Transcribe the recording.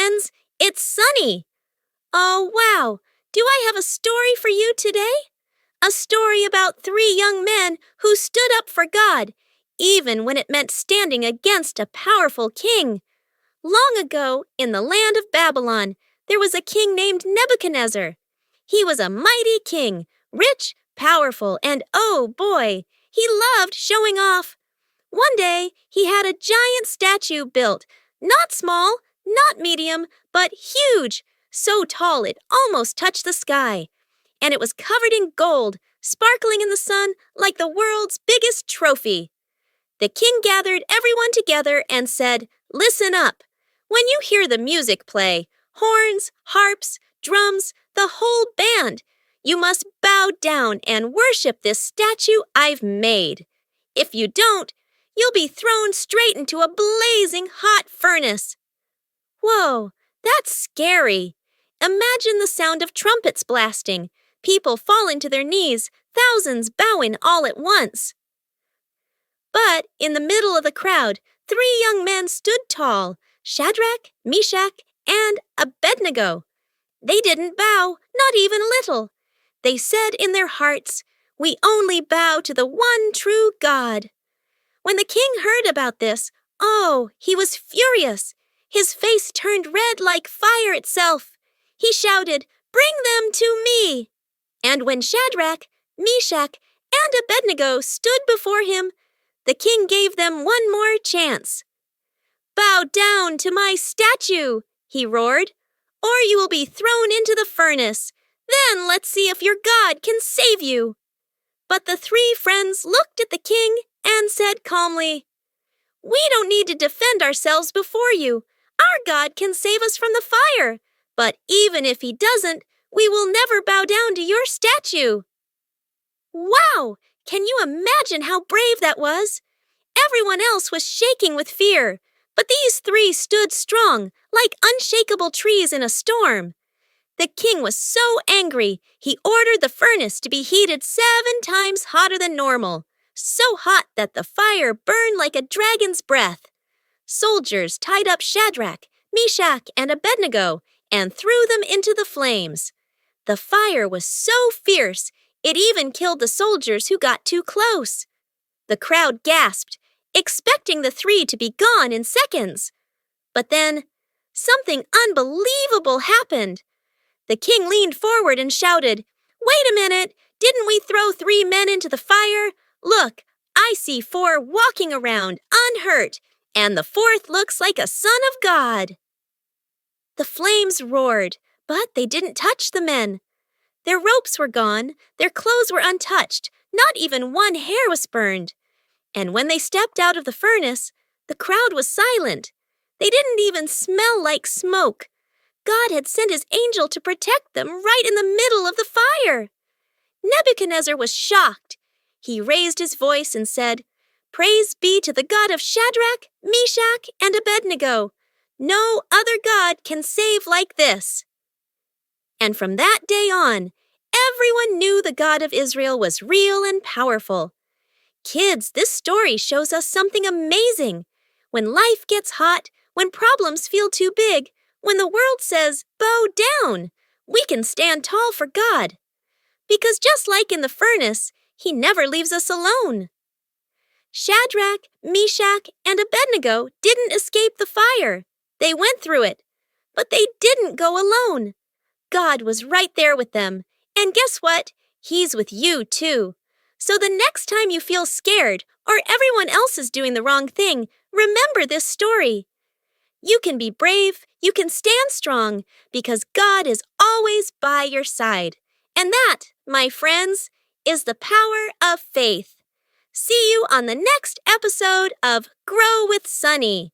friends, it's Sunny. Oh, wow! Do I have a story for you today? A story about 3 young men who stood up for God, even when it meant standing against a powerful king. Long ago, in the land of Babylon, there was a king named Nebuchadnezzar. He was a mighty king, rich, powerful, and oh boy, he loved showing off. One day, he had a giant statue built, not small, not medium, but huge, so tall it almost touched the sky. And it was covered in gold, sparkling in the sun like the world's biggest trophy. The king gathered everyone together and said, "Listen up. When you hear the music play, horns, harps, drums, the whole band, you must bow down and worship this statue I've made. If you don't, you'll be thrown straight into a blazing hot furnace." Whoa, that's scary. Imagine the sound of trumpets blasting, people falling to their knees, thousands bowing all at once. But in the middle of the crowd, 3 young men stood tall, Shadrach, Meshach, and Abednego. They didn't bow, not even a little. They said in their hearts, "We only bow to the one true God." When the king heard about this, oh, he was furious. His face turned red like fire itself. He shouted, "Bring them to me!" And when Shadrach, Meshach, and Abednego stood before him, the king gave them one more chance. "Bow down to my statue," he roared, "or you will be thrown into the furnace. Then let's see if your God can save you." But the 3 friends looked at the king and said calmly, "We don't need to defend ourselves before you. Our God can save us from the fire. But even if he doesn't, we will never bow down to your statue." Wow! Can you imagine how brave that was? Everyone else was shaking with fear, but these 3 stood strong, like unshakable trees in a storm. The king was so angry, he ordered the furnace to be heated 7 times hotter than normal, so hot that the fire burned like a dragon's breath. Soldiers tied up Shadrach, Meshach, and Abednego and threw them into the flames. The fire was so fierce, it even killed the soldiers who got too close. The crowd gasped, expecting the 3 to be gone in seconds. But then, something unbelievable happened. The king leaned forward and shouted, "Wait a minute! Didn't we throw 3 men into the fire? Look, I see 4 walking around, unhurt, and the 4th looks like a son of God." The flames roared, but they didn't touch the men. Their ropes were gone, their clothes were untouched, not even one hair was burned. And when they stepped out of the furnace, the crowd was silent. They didn't even smell like smoke. God had sent his angel to protect them right in the middle of the fire. Nebuchadnezzar was shocked. He raised his voice and said, "Praise be to the God of Shadrach, Meshach, and Abednego. No other God can save like this." And from that day on, everyone knew the God of Israel was real and powerful. Kids, this story shows us something amazing. When life gets hot, when problems feel too big, when the world says, "Bow down," we can stand tall for God. Because just like in the furnace, he never leaves us alone. Shadrach, Meshach, and Abednego didn't escape the fire. They went through it. But they didn't go alone. God was right there with them. And guess what? He's with you too. So the next time you feel scared or everyone else is doing the wrong thing, remember this story. You can be brave, you can stand strong, because God is always by your side. And that, my friends, is the power of faith. See you on the next episode of Grow with Sunny.